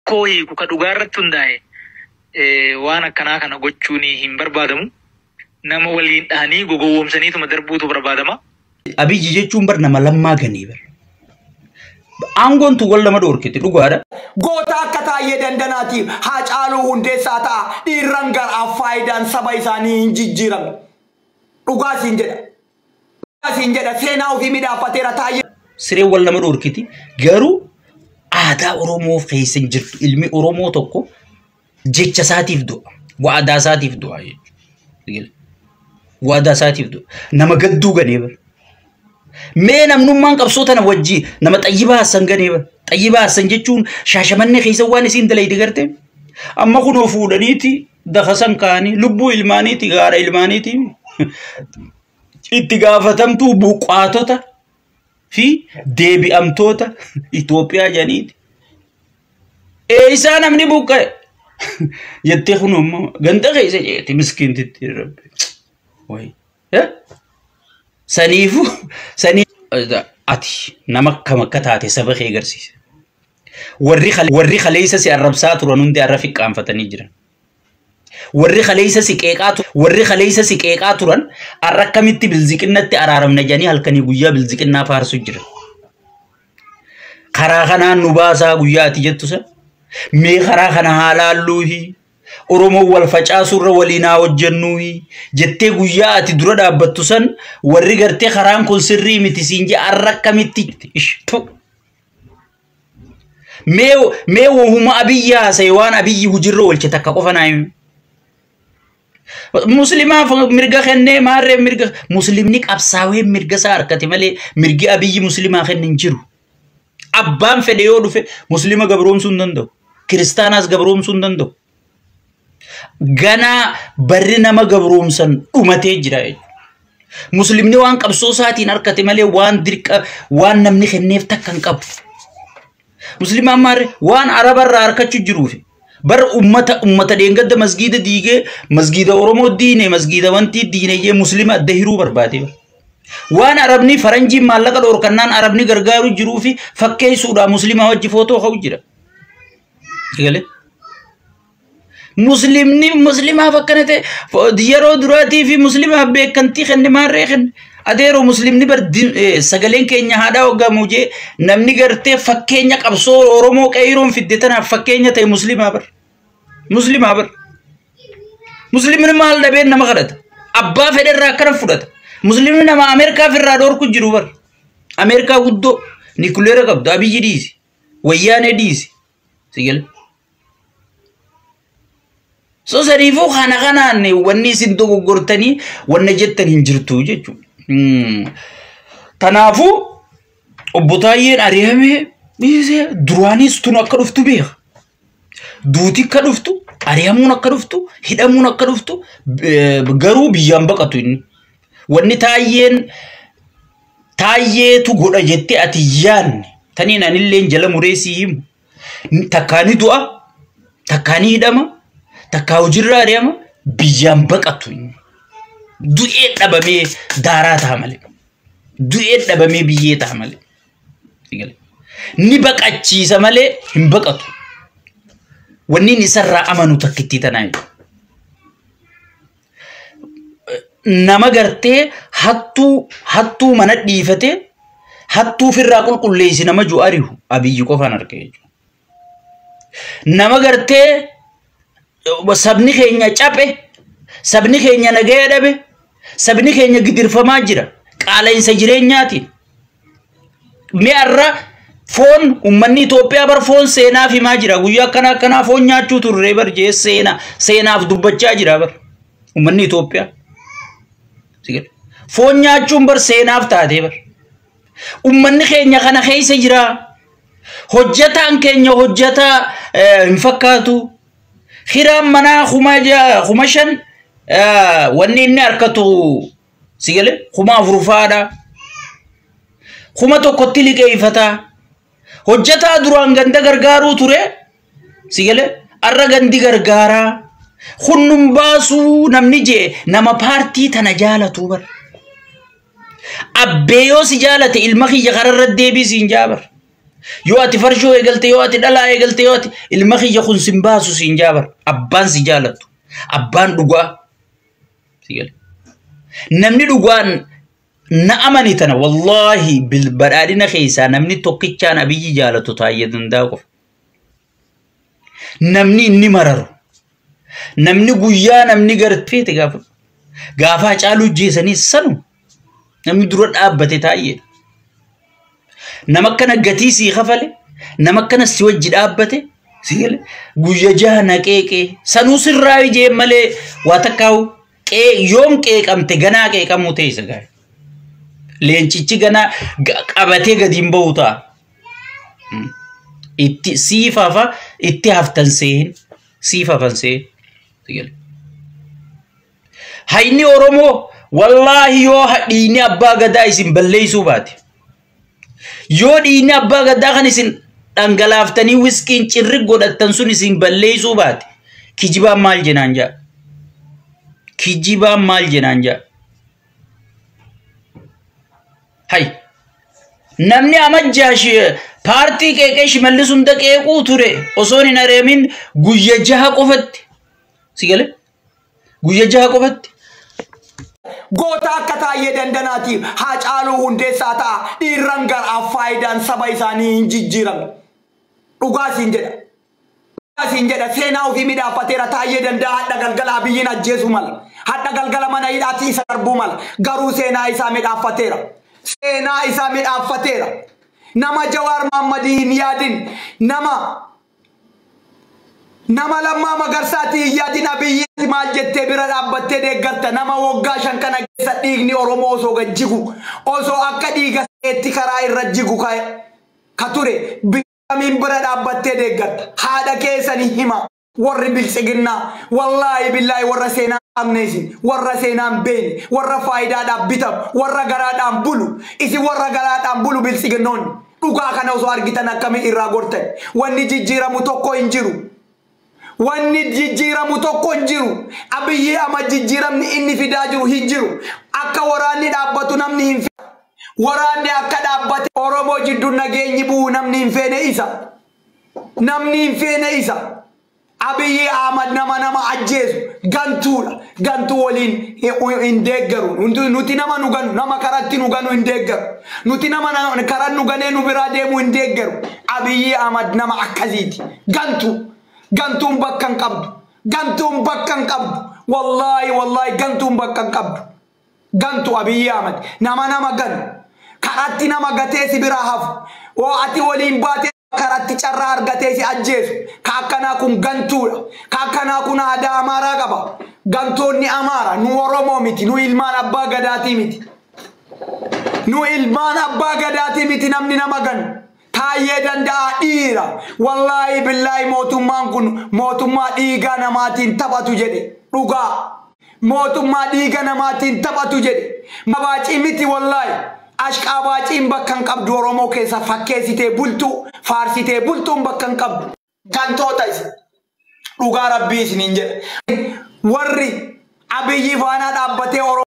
rakkoo hiiku ka dhugaa irratti hundaa'e waan akkanaa kana gochuun hin barbaadamu. Nama waliin dhahanii gogowwoomsaniituma darbuutu barbaadama. Abiyyi jechuun bar nama lammaa ganii bar. Aangoon tu wal nama dhoorkite dhugaadha. Goota akka taa'ee dandanaatiif Haacaaluu Hundeessaa ta'a dhiirran garaa faayidaan saba isaanii hin jijjiiramne. Dhugaa siin jedha. Dhugaa siin jedha seenaa ofii midhaafateera taa'ee. Siree wal nama dhoorkiti garuu aadaa Oromoo keessa hin jirtu ilmi Oromoo tokko jecha isaatiif du'a. Waadaa isaatiif du'a jechuudha. Waadaa isaatiif du'a. Nama gadduu ganee bar. Mee namnummaan qabsoota na wajjii nama Xayyibaa Hassan ganee bar. Xayyibaa Hassan jechuun Shaashamannee keessa waan isiin dalayde garte. Amma kunoo fuudhaniiti dakasan kaanii lubbuu ilmaaniiti gaara ilmaaniiti. Itti gaafatamtuu buqqaatota fi deebi'amtoota Itoophiyaa janiiti. Isaa namni buqqa'e. Jettee kunoo ganda keessa jeeti miskiintitti rabbi. Way. Saniifu ati nama kam akka taate saba kee agarsiisa. Warri khaleessa si arrabsaa turan hundi arra fiqqaanfatanii jiran. Warri khaleessa si qeeqaa turan arra akkamitti bilziqinnatti araaramna jedhanii halkanii guyyaa bilziqinnaa faarsu jiran. Karaa kanaan nu baasaa guyyaa ati jettu san. Mee karaa kana haalaalluuhi. Oromoo wal facaasurra waliinaa hojjennuuhi jettee guyyaa ati dura dhaabbattu san warri gartee karaan kun sirrii miti siin je arra akkamitti mee wahuma Abiyyi haasa'e waan Abiyyi hujirra oolche takka qofa naayime. Muslimaaf mirga kennee maarree mirga muslimni qabsaawee mirga isaa harkate malee mirgi Abiyyi muslimaa kenni hin jiru. Abbaan fedhe yoo dhufe muslima gabroomsuu hin danda'u. Kiristaanaas gabroomsuu hin danda'u. Gana barri nama gabroomsan dhumatee jira. Muslimni waan qabsoo isaatiin harkate malee waan namni kenneef takka hin qabu. Muslimaan maarree waan arabarraa harkachuu jiruufi. Bar ummata deengadda masgiida diigee masgiida Oromoo diine masgiida wanti diine jee muslima adda hiruu barbaade. Waan arabni faranjiin maallaqa dhoorkannaan arabni gargaaru jiruufi fakkeessuudha muslimaa wajji footoo ka'u jira. Muslimaa fakkanate yeroo duraatii fi muslimaa beekantii kenne maarree kenne adeeroo muslimni bar sagaleen keenya haadhaa hoggamu jee namni gartee fakkeenya qabsoo Oromoo qeeyiroon fidde tanaaf fakkeenya ta'e muslimaa bar. Muslimni maal dhabeen nama kadhata. Abbaa fedherraa akkana fudhata. Muslimni nama Ameerikaa firraa dhoorku jiru bar. Ameerikaa guddoo nikuleera qabdu Abiyyi dhiisi. Wayyaanee dhiisi. Sigale. So sariifuu kana kanaan wanni isin dogoggortanii wanna jettan hin jirtu jechuudha. Kanaafuu obbo Taayyeen ari'amee duraanis tun akka dhuftu beeka. Duuti akka dhuftu, ari'amuun akka dhuftu, hidhamuun akka dhuftu garuu biyyaan baqatu inni. Wanni Taayyeetu godha jettee ati yaanne taniin anillee jala mureessii himu. Takkaani du'a, takkaani hidhama. Takka hojirraa ari'ama biyyaan baqatu. Du'ee dhabamee daaraa ta'a malee. Du'ee dhabamee biyyee ta'a malee. Ni baqachiisa malee hin baqatu. Wanni isarraa amanu takkitti tanaa. Nama gartee hattuu mana dhiifate hattuu firraa qulqulleessi nama ju'u ari'u Abiyyi qofaan argee. Nama gartee sabni keenya cabe, sabni keenya nagaya dhabe, sabni keenya gidirfamaa jira qaala'insa jireenyaatiin. Mi'arra foon ummanni Itoophiyaa bar foon seenaaf himaa jira. Guyyaa akkanaa foon nyaachuu turre bar jee seenaaf dubbachaa jira bar ummanni Itoophiyaa. Foon nyaachuun bar seenaaf taatee bar. Ummanni keenya kana keessa jira. Hojjataan keenya hojjataa hin fakkaatu. Khiraan manaa khumashan wanni inni harkatu sigale khuma afurfaadha. Khuma tokkotti liqeeffataa. Hojjataa duraan ganda gargaaruu ture sigale arra gandi gargaaraa. Khunnum baasuu namni jee nama paartii tana jaalatu bar. Abbeeyoo si jaalate ilma kiyya kararra deebisiin jaabar. yoo ati farshoo eegalte yoo ati dhalaa eegalte yoo ati ilma kiyya kun sin baasu sin jaabar abbaan si jaalatu abbaan dhugaa sigale namni dhugaan na amani tana wallahi bil badadina keessa namni tokkichaan abiyyi jaalatu taayee danda'a qof namni inni mararu namni guyyaa namni gartfeete gaafa caalu jeesanii sanu namni dura dhaabbate taayee nama kana gatii si khafale nama kana si wajji dhaabbate sigale guyya jahana qeeqe sanuu sirraa ije malee waa takkaaw yoom qeeqamte ganaa qeeqamu teessa gaay leencichi ganaa qabatee gadiin ba'u ta'a itti siifafa itti haftan seen siifafan seen sigale hayni oromoo wallahi yoo hadhiini abbaa gadaa isin balleeysuu baate yoo dhiini abbaa gadaa kan isin dhangalaaftanii wiskiin cirri godhattan sun isin balleeysuu baate kijibaan maal jenaan jaa kijibaan maal jenaan jaa hay namni amajjaash paartii qeeqee shimallis hunda qeequu ture osoon hin areemin guyya jaha qofatti sigale guyya jaha qofatti goota akka taayee dandanaatiif haa caaluu hundeessaa ta'a dhiirran garaaf faayidaan saba isaanii hin jijjiiramne dhugaa siin jedha seenaa ofii midhaafateera taayee danda'a hadha galgala abiyyiin ajjeesu mala hadha galgala mana hidhaatti isa darbuu mala garuu seenaa isaa midhaafateera nama Jawaar Mohammadii hin yaadin nama lammaa magarsaati hin yaadin abiyyi maal jettee bira dhaabbattee deeggarta nama waggaa 5 kana keessa dhiigni Oromoo osoo gajjigu osoo akka dhiiga itti karaa irra jigu ka ture biyyaamiin bira dhaabbattee deeggarta haadha keessanii hima warri biltsiginnaa wallahi billahi warra seenaa amneesin warra seenaan beeni warra faayidaadhaaf bitamu warra garaadhaan bulu isi warra garaadhaan bulu biltsiginnoonni dhugaa kana osoo argitan akkamii irraa gortan wanni jijjiiramu tokko hin jiru abiyyi ama jijjiiramni inni fidaa jiru hin jiru akka waraanni dhaabbatu namni hin feene waraanni akka dhaabbate Oromoo jidduu nageenyi bu'u namni hin feene isa Abiyyi Ahmad nama ajjeesu gantuu waliin hin deeggaru nuti nama nuganu nama karatti nuganu hin deeggaru nuti nama karat nuganee nu biraa deemu hin deeggaru Abiyyi Ahmad nama akkasiiti gantuun bakka hin qabdu wallahi gantuun bakka hin qabdu gantu Abiyyi Ahmad nama ganu karatti nama gatee si biraa hafu oo ati waliin baate karatti carraa argatee si ajjeesu kaakkanaa kun gantuudha kaakkanaa kun aadaa amaaraa qaba gantoonni amaara nu Oromoo miti nu ilmaan abbaa gadaatii miti namni nama ganu taayee danda'a dhiira wallahi billahi mootummaan kun mootummaa dhiigaa namaatiin taphatu jedhe dhugaa mootummaa dhiiga namaatiin taphatu jedhe mabaacii miti wallahi ashqaabaaciin bakka hin qabdu Oromoo keessa fakkeessitee bultu faarsitee bultuun bakka hin qabdu gantoota isa dhugaa rabbii isiniin jedhe warri abiyyi faana dhaabbatee